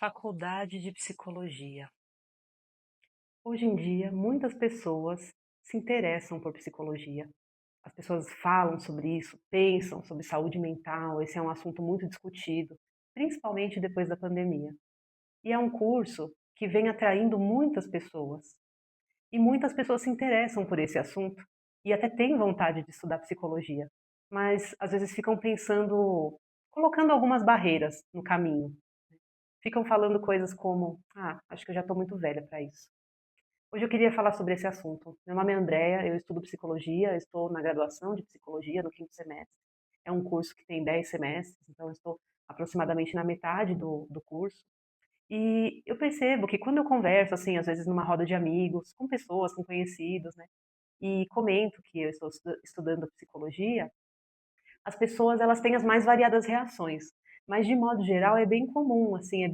Faculdade de Psicologia. Hoje em dia, muitas pessoas se interessam por psicologia. As pessoas falam sobre isso, pensam sobre saúde mental. Esse é um assunto muito discutido, principalmente depois da pandemia. E é um curso que vem atraindo muitas pessoas. E muitas pessoas se interessam por esse assunto e até têm vontade de estudar psicologia, mas às vezes ficam pensando, colocando algumas barreiras no caminho. Ficam falando coisas como: "Ah, acho que eu já estou muito velha para isso". Hoje eu queria falar sobre esse assunto. Meu nome é Andréa, eu estudo psicologia, eu estou na graduação de psicologia no quinto semestre. É um curso que tem 10 semestres, então eu estou aproximadamente na metade do curso. E eu percebo que quando eu converso, assim, às vezes numa roda de amigos, com pessoas, com conhecidos, né, e comento que eu estou estudando psicologia, as pessoas elas têm as mais variadas reações, mas de modo geral é bem comum, assim,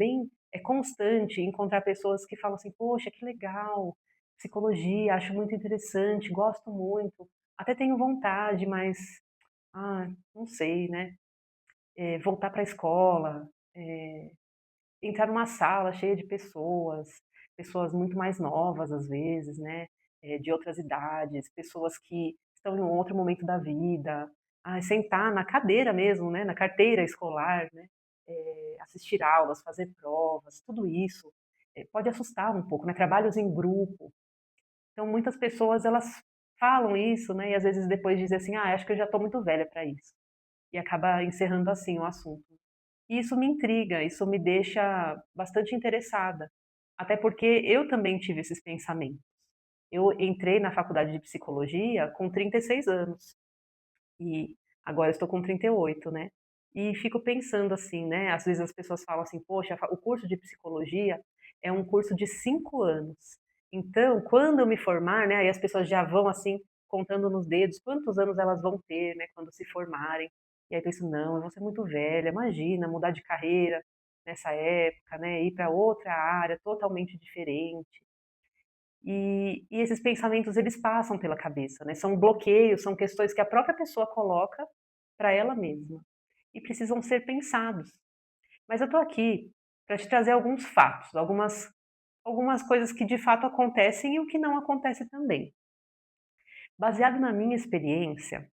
é constante encontrar pessoas que falam assim: "Poxa, que legal, psicologia, acho muito interessante, gosto muito, até tenho vontade, mas, não sei, né, voltar para a escola, entrar numa sala cheia de pessoas, pessoas muito mais novas às vezes, né, de outras idades, pessoas que estão em um outro momento da vida. Sentar na cadeira mesmo, né, na carteira escolar, né, assistir aulas, fazer provas, tudo isso, pode assustar um pouco, né, trabalhos em grupo. Então muitas pessoas elas falam isso, né, e às vezes depois dizem assim: "Ah, acho que eu já estou muito velha para isso", e acaba encerrando assim o assunto. E isso me intriga, isso me deixa bastante interessada, até porque eu também tive esses pensamentos. Eu entrei na faculdade de psicologia com 36 anos e agora eu estou com 38, né. E fico pensando assim, né, às vezes as pessoas falam assim: "Poxa, o curso de psicologia é um curso de 5 anos, então quando eu me formar", né, aí as pessoas já vão assim contando nos dedos quantos anos elas vão ter, né, quando se formarem. E aí eu penso: "Não, eu vou ser muito velha, imagina mudar de carreira nessa época, né, ir para outra área totalmente diferente". E esses pensamentos eles passam pela cabeça, né, são bloqueios, são questões que a própria pessoa coloca para ela mesma, e precisam ser pensados. Mas eu estou aqui para te trazer alguns fatos, algumas coisas que de fato acontecem e o que não acontece também. Baseado na minha experiência,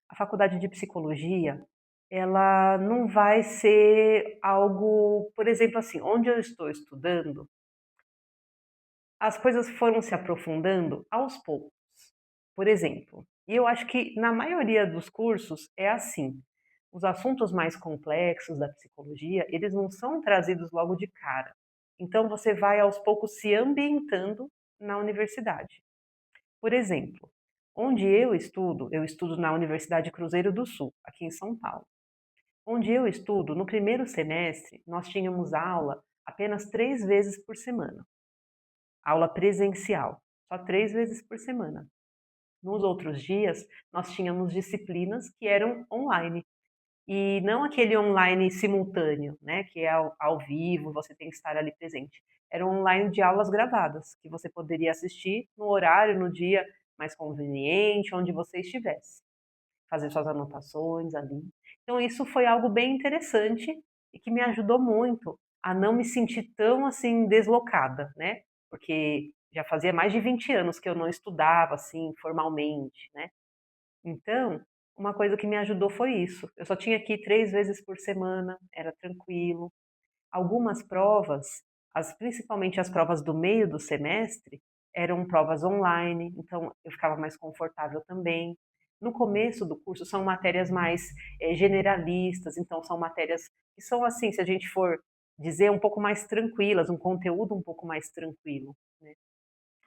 a faculdade de psicologia, ela não vai ser algo, por exemplo, assim, onde eu estou estudando, as coisas foram se aprofundando aos poucos. Por exemplo, e eu acho que na maioria dos cursos é assim, os assuntos mais complexos da psicologia, eles não são trazidos logo de cara. Então você vai aos poucos se ambientando na universidade. Por exemplo, onde eu estudo na Universidade Cruzeiro do Sul, aqui em São Paulo. Onde eu estudo, no primeiro semestre, nós tínhamos aula apenas 3 vezes por semana, aula presencial, só 3 vezes por semana. Nos outros dias, nós tínhamos disciplinas que eram online. E não aquele online simultâneo, né, que é ao vivo, você tem que estar ali presente. Era um online de aulas gravadas, que você poderia assistir no horário, no dia mais conveniente, onde você estivesse. Fazer suas anotações ali. Então isso foi algo bem interessante e que me ajudou muito a não me sentir tão, assim, deslocada, né, porque já fazia mais de 20 anos que eu não estudava, assim, formalmente, né. Então, uma coisa que me ajudou foi isso. Eu só tinha que ir 3 vezes por semana, era tranquilo. Algumas provas, principalmente as provas do meio do semestre, eram provas online, então eu ficava mais confortável também. No começo do curso são matérias mais generalistas, então são matérias que são assim, se a gente for dizer, um pouco mais tranquilas, um conteúdo um pouco mais tranquilo, né.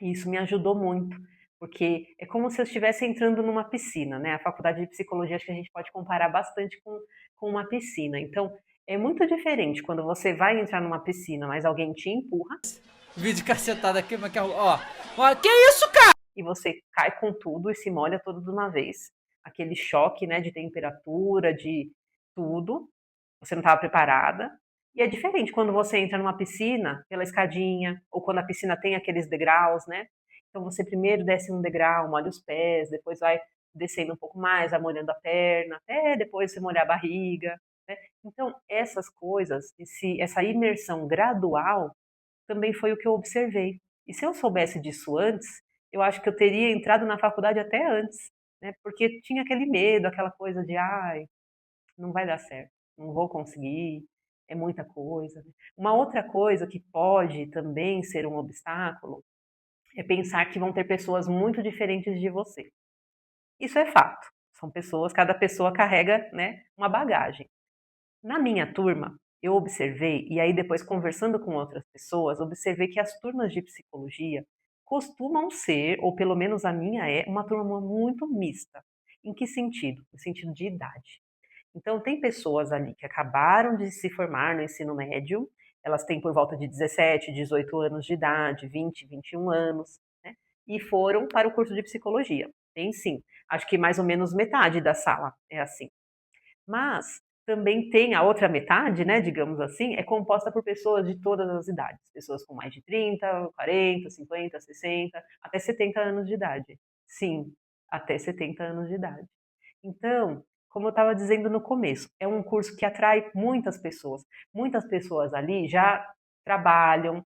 E isso me ajudou muito, porque é como se eu estivesse entrando numa piscina, né, a faculdade de psicologia acho que a gente pode comparar bastante com uma piscina, então, é muito diferente quando você vai entrar numa piscina, mas alguém te empurra Vídeo cacetada aqui, mas que é, ó, que isso, cara? e você cai com tudo e se molha todo de uma vez. Aquele choque, né, de temperatura, de tudo, você não estava preparada. E é diferente quando você entra numa piscina pela escadinha, ou quando a piscina tem aqueles degraus, né? Então você primeiro desce um degrau, molha os pés, depois vai descendo um pouco mais, vai molhando a perna, até depois você molhar a barriga. né. Então essas coisas, essa imersão gradual, também foi o que eu observei. E se eu soubesse disso antes, eu acho que eu teria entrado na faculdade até antes, né, porque tinha aquele medo, aquela coisa de: "Ai, não vai dar certo, não vou conseguir, é muita coisa". Uma outra coisa que pode também ser um obstáculo, é pensar que vão ter pessoas muito diferentes de você. Isso é fato, são pessoas, cada pessoa carrega, né, uma bagagem. Na minha turma, eu observei, e aí depois conversando com outras pessoas, observei que as turmas de psicologia costumam ser, ou pelo menos a minha é, uma turma muito mista. Em que sentido? No sentido de idade. Então, tem pessoas ali que acabaram de se formar no ensino médio, elas têm por volta de 17, 18 anos de idade, 20, 21 anos, né? E foram para o curso de psicologia. Tem sim. Acho que mais ou menos metade da sala é assim. Mas também tem a outra metade, né, digamos assim, é composta por pessoas de todas as idades, pessoas com mais de 30, 40, 50, 60, até 70 anos de idade. Sim, até 70 anos de idade. Então, como eu estava dizendo no começo, é um curso que atrai muitas pessoas. Muitas pessoas ali já trabalham,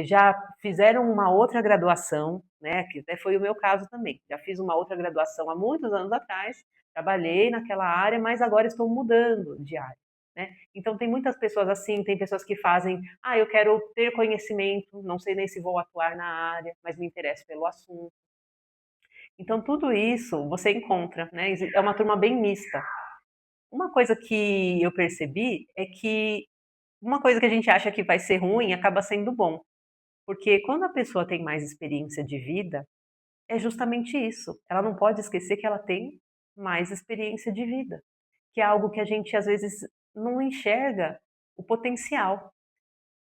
já fizeram uma outra graduação, né, que até foi o meu caso também. Já fiz uma outra graduação há muitos anos atrás, trabalhei naquela área, mas agora estou mudando de área, né. Então tem muitas pessoas assim, tem pessoas que fazem: "Ah, eu quero ter conhecimento, não sei nem se vou atuar na área, mas me interesso pelo assunto". Então tudo isso você encontra, né, é uma turma bem mista. Uma coisa que eu percebi é que uma coisa que a gente acha que vai ser ruim acaba sendo bom, porque quando a pessoa tem mais experiência de vida, é justamente isso, ela não pode esquecer que ela tem mais experiência de vida, que é algo que a gente às vezes não enxerga o potencial.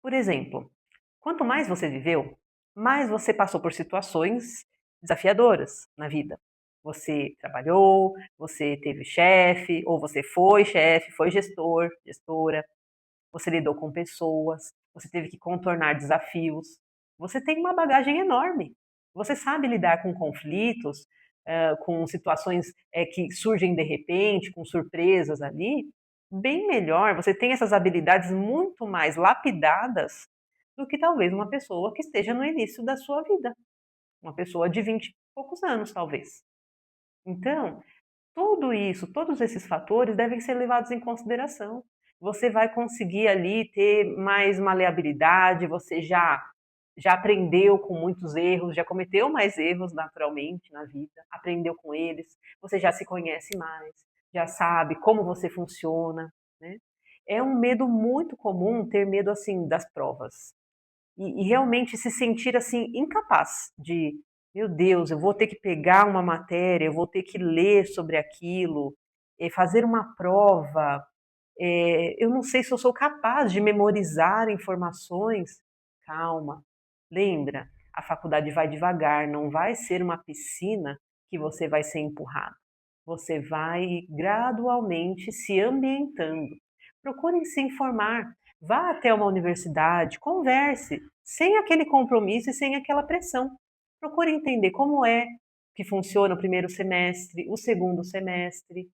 Por exemplo, quanto mais você viveu, mais você passou por situações desafiadoras na vida. Você trabalhou, você teve chefe, ou você foi chefe, foi gestor, gestora, você lidou com pessoas, você teve que contornar desafios. Você tem uma bagagem enorme. Você sabe lidar com conflitos, com situações que surgem de repente, com surpresas ali, bem melhor. Você tem essas habilidades muito mais lapidadas do que talvez uma pessoa que esteja no início da sua vida. Uma pessoa de 20 e poucos anos, talvez. Então, tudo isso, todos esses fatores devem ser levados em consideração. Você vai conseguir ali ter mais maleabilidade, você já aprendeu com muitos erros, já cometeu mais erros naturalmente na vida, aprendeu com eles, você já se conhece mais, já sabe como você funciona, né. É um medo muito comum ter medo, assim, das provas. E realmente se sentir, assim, incapaz de: "Meu Deus, eu vou ter que pegar uma matéria, eu vou ter que ler sobre aquilo, fazer uma prova, eu não sei se eu sou capaz de memorizar informações". Calma, lembra, a faculdade vai devagar, não vai ser uma piscina que você vai ser empurrado. Você vai gradualmente se ambientando. Procure se informar, vá até uma universidade, converse, sem aquele compromisso e sem aquela pressão. Procure entender como é que funciona o primeiro semestre, o segundo semestre.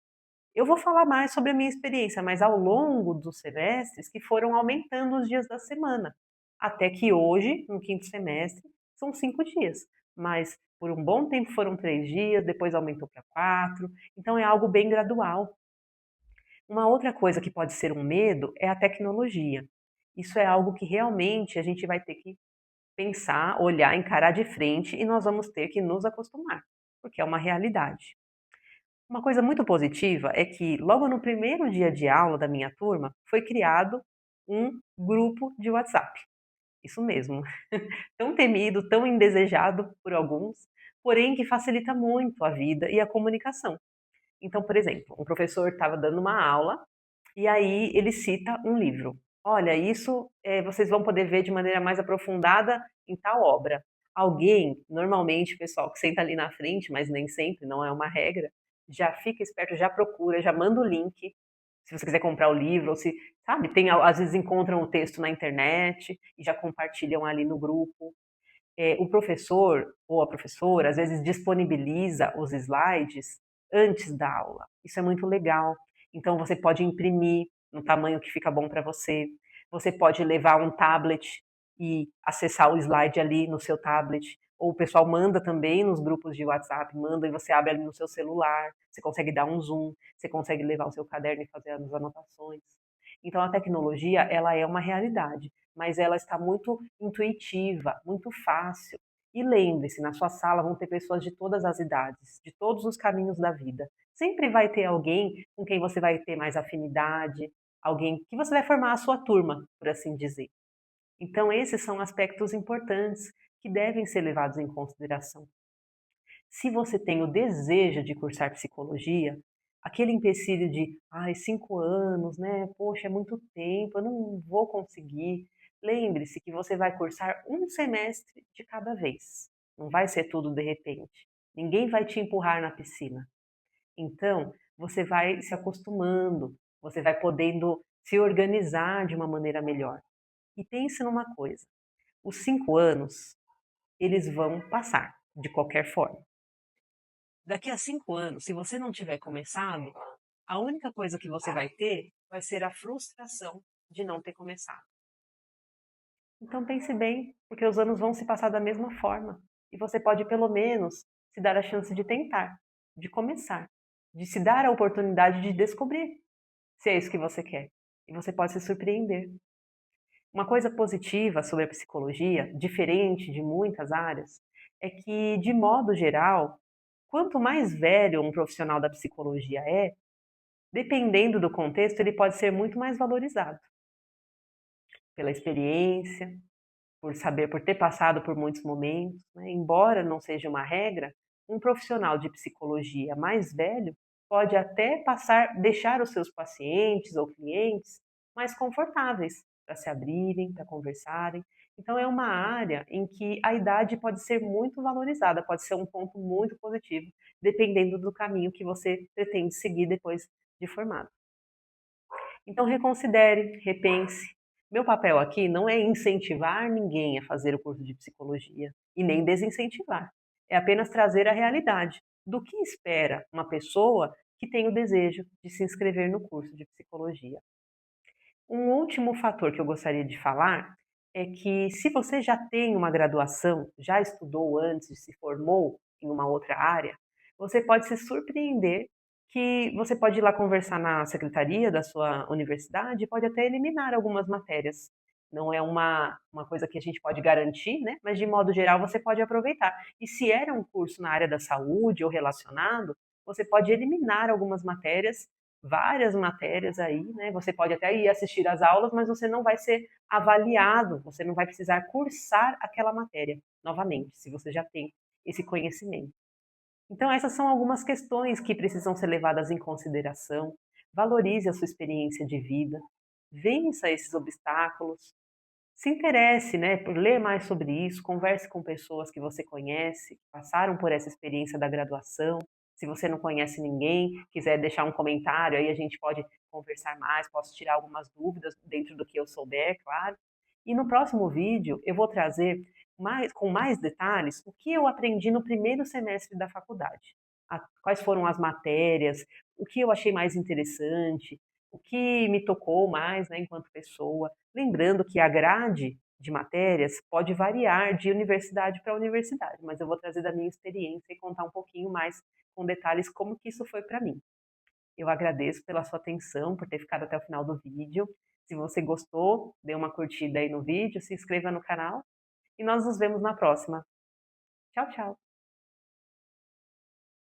Eu vou falar mais sobre a minha experiência, mas ao longo dos semestres que foram aumentando os dias da semana, até que hoje, no quinto semestre, são 5 dias, mas por um bom tempo foram 3 dias, depois aumentou para 4, então é algo bem gradual. Uma outra coisa que pode ser um medo é a tecnologia. Isso é algo que realmente a gente vai ter que pensar, olhar, encarar de frente e nós vamos ter que nos acostumar, porque é uma realidade. Uma coisa muito positiva é que logo no primeiro dia de aula da minha turma foi criado um grupo de WhatsApp. Isso mesmo, tão temido, tão indesejado por alguns, porém que facilita muito a vida e a comunicação. Então, por exemplo, um professor estava dando uma aula e aí ele cita um livro. Olha, isso vocês vão poder ver de maneira mais aprofundada em tal obra. Alguém, normalmente o pessoal que senta ali na frente, mas nem sempre, não é uma regra, já fica esperto, já procura, já manda o link, se você quiser comprar o livro, ou se, sabe, tem, às vezes encontram o texto na internet e já compartilham ali no grupo. O professor ou a professora, às vezes, disponibiliza os slides antes da aula. Isso é muito legal. Então, você pode imprimir no tamanho que fica bom para você. Você pode levar um tablet e acessar o slide ali no seu tablet, ou o pessoal manda também nos grupos de WhatsApp, manda e você abre ali no seu celular, você consegue dar um zoom, você consegue levar o seu caderno e fazer as anotações. Então a tecnologia, ela é uma realidade, mas ela está muito intuitiva, muito fácil. E lembre-se, na sua sala vão ter pessoas de todas as idades, de todos os caminhos da vida. Sempre vai ter alguém com quem você vai ter mais afinidade, alguém que você vai formar a sua turma, por assim dizer. Então, esses são aspectos importantes que devem ser levados em consideração. Se você tem o desejo de cursar psicologia, aquele empecilho de, ai, 5 anos, né? Poxa, é muito tempo, eu não vou conseguir. Lembre-se que você vai cursar um semestre de cada vez. Não vai ser tudo de repente. Ninguém vai te empurrar na piscina. Então, você vai se acostumando, você vai podendo se organizar de uma maneira melhor. E pense numa coisa: os 5 anos, eles vão passar, de qualquer forma. Daqui a 5 anos, se você não tiver começado, a única coisa que você vai ter vai ser a frustração de não ter começado. Então pense bem, porque os anos vão se passar da mesma forma. E você pode, pelo menos, se dar a chance de tentar, de começar, de se dar a oportunidade de descobrir se é isso que você quer. E você pode se surpreender. Uma coisa positiva sobre a psicologia, diferente de muitas áreas, é que, de modo geral, quanto mais velho um profissional da psicologia é, dependendo do contexto, ele pode ser muito mais valorizado pela experiência, por ter passado por muitos momentos, né? Embora não seja uma regra, um profissional de psicologia mais velho pode até deixar os seus pacientes ou clientes mais confortáveis para se abrirem, para conversarem. Então é uma área em que a idade pode ser muito valorizada, pode ser um ponto muito positivo, dependendo do caminho que você pretende seguir depois de formado. Então reconsidere, repense. Meu papel aqui não é incentivar ninguém a fazer o curso de psicologia e nem desincentivar. É apenas trazer a realidade do que espera uma pessoa que tem o desejo de se inscrever no curso de psicologia. Um último fator que eu gostaria de falar é que, se você já tem uma graduação, já estudou antes, se formou em uma outra área, você pode se surpreender que você pode ir lá conversar na secretaria da sua universidade e pode até eliminar algumas matérias. Não é uma coisa que a gente pode garantir, né? Mas de modo geral você pode aproveitar. E se era um curso na área da saúde ou relacionado, você pode eliminar algumas matérias, várias matérias aí, né? Você pode até ir assistir às aulas, mas você não vai ser avaliado, você não vai precisar cursar aquela matéria novamente, se você já tem esse conhecimento. Então, essas são algumas questões que precisam ser levadas em consideração. Valorize a sua experiência de vida, vença esses obstáculos, se interesse, né, por ler mais sobre isso, converse com pessoas que você conhece, que passaram por essa experiência da graduação. Se você não conhece ninguém, quiser deixar um comentário, aí a gente pode conversar mais, posso tirar algumas dúvidas dentro do que eu souber, claro. E no próximo vídeo eu vou trazer com mais detalhes o que eu aprendi no primeiro semestre da faculdade. Quais foram as matérias, o que eu achei mais interessante, o que me tocou mais, né, enquanto pessoa. Lembrando que a grade de matérias pode variar de universidade para universidade, mas eu vou trazer da minha experiência e contar um pouquinho mais com detalhes como que isso foi para mim. Eu agradeço pela sua atenção, por ter ficado até o final do vídeo. Se você gostou, dê uma curtida aí no vídeo, se inscreva no canal e nós nos vemos na próxima. Tchau, tchau!